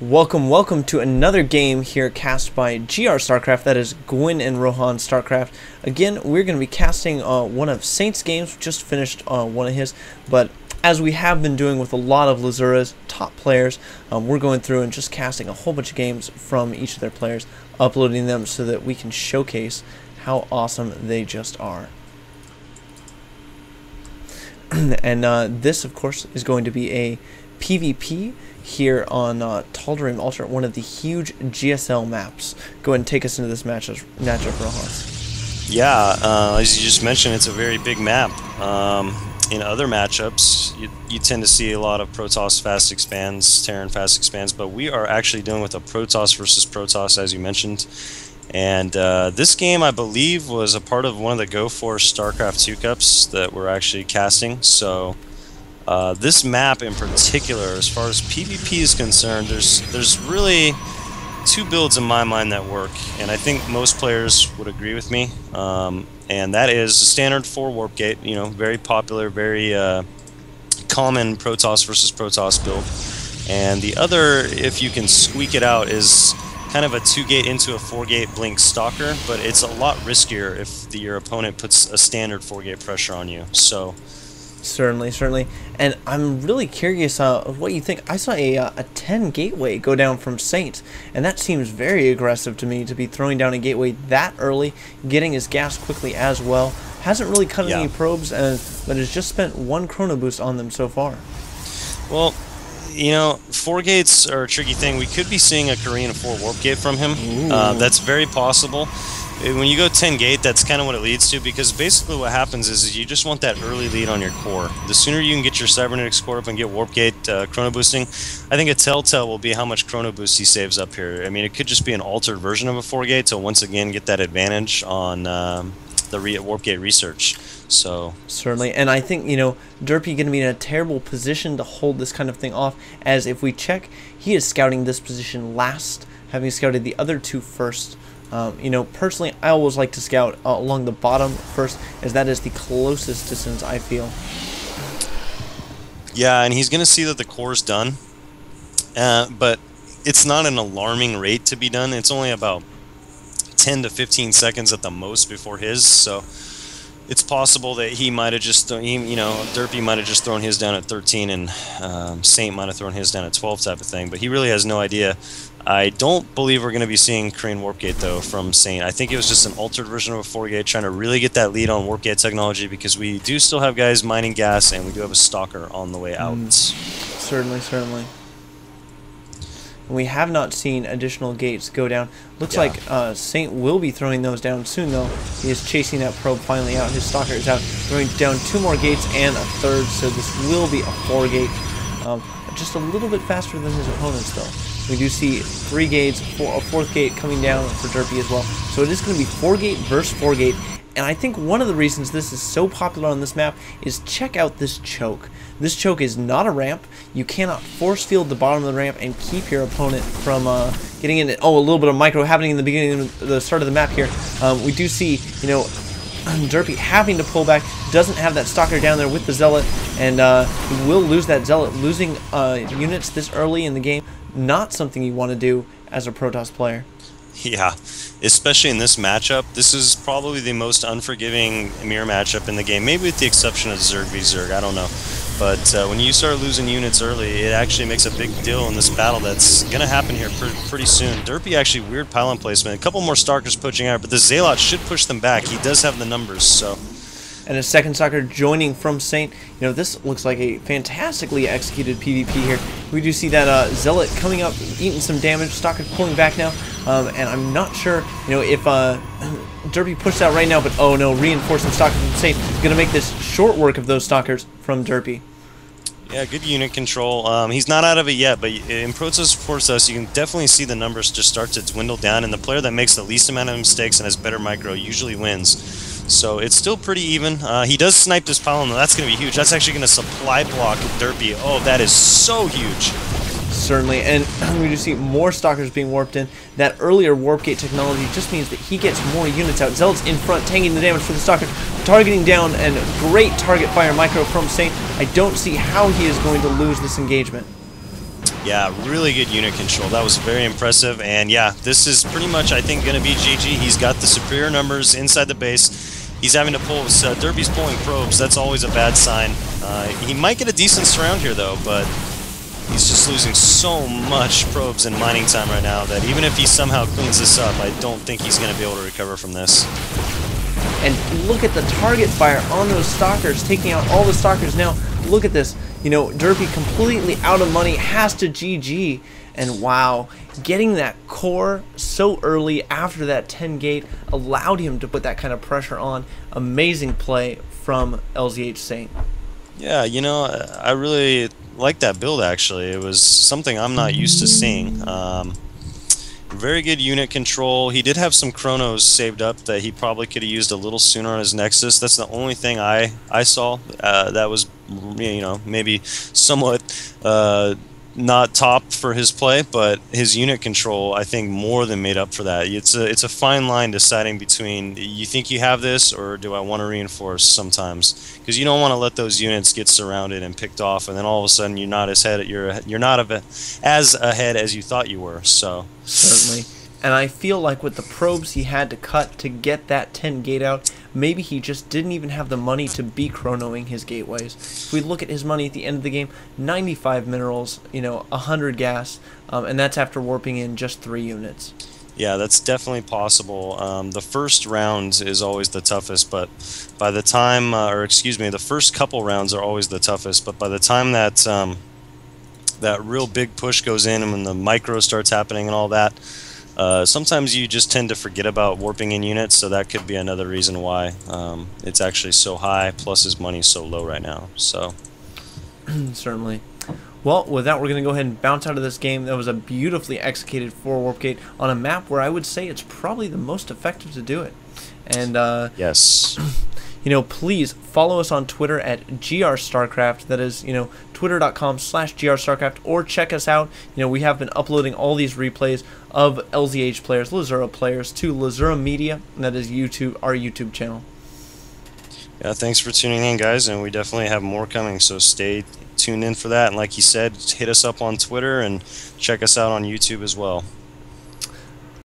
Welcome to another game here cast by GR StarCraft, that is Gwyn and Rohan StarCraft. Again, we're going to be casting one of Saint's games. We just finished one of his, but as we have been doing with a lot of LzRuha's top players, we're going through and just casting a whole bunch of games from each of their players, uploading them so that we can showcase how awesome they just are. And this, of course, is going to be a PvP here on Tal'Darim Ultra, one of the huge GSL maps. Go ahead and take us into this matchup, Rohan. Yeah, as you just mentioned, it's a very big map. In other matchups, you tend to see a lot of Protoss fast expands, Terran fast expands, but we are actually dealing with a Protoss versus Protoss, as you mentioned. And this game, I believe, was a part of one of the GoForce StarCraft 2 Cups that we're actually casting. So this map in particular, as far as PvP is concerned, there's really two builds in my mind that work, and I think most players would agree with me. And that is the standard 4 warp gate, you know, very popular, very common Protoss versus Protoss build. And the other, if you can squeak it out, is kind of a 2-gate into a 4-gate blink stalker, but it's a lot riskier if your opponent puts a standard 4-gate pressure on you. So Certainly. And I'm really curious what you think. I saw a 10 gateway go down from Saint, and that seems very aggressive to me, to be throwing down a gateway that early, getting his gas quickly as well. Hasn't really cut any probes, but has just spent 1 chrono boost on them so far. Well, you know, 4 gates are a tricky thing. We could be seeing a Korean 4 warp gate from him. That's very possible. When you go 10 gate, that's kind of what it leads to, because basically what happens is you just want that early lead on your core. The sooner you can get your cybernetics core up and get warp gate chrono boosting, I think a telltale will be how much chrono boost he saves up here. I mean, it could just be an altered version of a 4 gate to once again get that advantage on the warp gate research. So certainly, and I think, you know, derpy going to be in a terrible position to hold this kind of thing off, as if we check, he is scouting this position last, having scouted the other 2 first. You know, personally, I always like to scout along the bottom first, as that is the closest distance, I feel. Yeah, and he's going to see that the core's done, but it's not an alarming rate to be done. It's only about 10 to 15 seconds at the most before his, so it's possible that he might have just thrown, you know, derpy might have just thrown his down at 13, and Saint might have thrown his down at 12 type of thing, but he really has no idea. I don't believe we're going to be seeing Korean warp gate, though, from Saint. I think it was just an altered version of a 4 gate, trying to really get that lead on warp gate technology, because we do still have guys mining gas, and we do have a stalker on the way out. Certainly. We have not seen additional gates go down. Looks like Saint will be throwing those down soon, though. He is chasing that probe finally out. His stalker is out, throwing down 2 more gates and a 3rd, so this will be a 4 gate. Just a little bit faster than his opponents, though. We do see 3 gates, a 4th gate coming down for derpy as well. So it is going to be 4 gate versus 4 gate. And I think one of the reasons this is so popular on this map is check out this choke. This choke is not a ramp. You cannot force field the bottom of the ramp and keep your opponent from getting in it. Oh, a little bit of micro happening in the beginning of the start of the map here. We do see, you know, derpy having to pull back, doesn't have that stalker down there with the zealot, and he will lose that zealot. Losing units this early in the game, not something you want to do as a Protoss player. Yeah, especially in this matchup. This is probably the most unforgiving mirror matchup in the game, maybe with the exception of Zerg v Zerg, I don't know. But when you start losing units early, it actually makes a big deal in this battle that's going to happen here pretty soon. Derpy actually weird pylon placement. A couple more stalkers pushing out, but the Zealot should push them back. He does have the numbers, so. And a 2nd stalker joining from Saint. You know, this looks like a fantastically executed PvP here. We do see that Zealot coming up, eating some damage. Stalker pulling back now, and I'm not sure, you know, if derpy pushed out right now, but oh no, reinforcing stalker from Saint is going to make this short work of those stalkers from derpy. Yeah, good unit control. He's not out of it yet, but in Protoss Force, you can definitely see the numbers just start to dwindle down, and the player that makes the least amount of mistakes and has better micro usually wins. So it's still pretty even. He does snipe this pylon, though. That's going to be huge. That's actually going to supply block derpy. Oh, that is so huge. Certainly, and we do see more stalkers being warped in. That earlier warp gate technology just means that he gets more units out. Zealot's in front, tanking the damage for the stalker, targeting down, and great target fire micro from Saint. I don't see how he is going to lose this engagement. Yeah, really good unit control. That was very impressive. And yeah, this is pretty much, I think, going to be GG. He's got the superior numbers inside the base. He's having to pull, Derpy's pulling probes. That's always a bad sign. He might get a decent surround here, though, but he's just losing so much probes and mining time right now that even if he somehow cleans this up, I don't think he's going to be able to recover from this. And look at the target fire on those stalkers, taking out all the stalkers. Now, look at this. You know, Derpy completely out of money, has to GG. And wow, getting that core so early after that 10 gate allowed him to put that kind of pressure on. Amazing play from LzHsAint. Yeah, you know, I really like that build, actually. It was something I'm not used to seeing. Very good unit control. He did have some chronos saved up that he probably could have used a little sooner on his Nexus. That's the only thing I saw that was, you know, maybe somewhat not top for his play, but his unit control, I think, more than made up for that. It's a fine line deciding between, you think you have this, or do I want to reinforce sometimes, because you don't want to let those units get surrounded and picked off, and then all of a sudden you're not as ahead as you thought you were. So certainly. And I feel like with the probes he had to cut to get that 10 gate out, maybe he just didn't even have the money to be chronoing his gateways. If we look at his money at the end of the game, 95 minerals, you know, 100 gas, and that's after warping in just 3 units. Yeah, that's definitely possible. The first round is always the toughest, but by the time, the first couple rounds are always the toughest, but by the time that that real big push goes in and when the micro starts happening and all that, sometimes you just tend to forget about warping in units, so that could be another reason why it's actually so high, plus his money's so low right now. So certainly. Well, with that, we're going to go ahead and bounce out of this game. That was a beautifully executed 4 warp gate on a map where I would say it's probably the most effective to do it. And yes. You know, please follow us on Twitter at GRStarcraft. That is, you know, twitter.com/GRStarcraft, or check us out. You know, we have been uploading all these replays of LZH players, LZuruha players, to LZuruha Media, and that is YouTube, our YouTube channel. Yeah, thanks for tuning in, guys, and we definitely have more coming, so stay tuned in for that. And like he said, hit us up on Twitter and check us out on YouTube as well.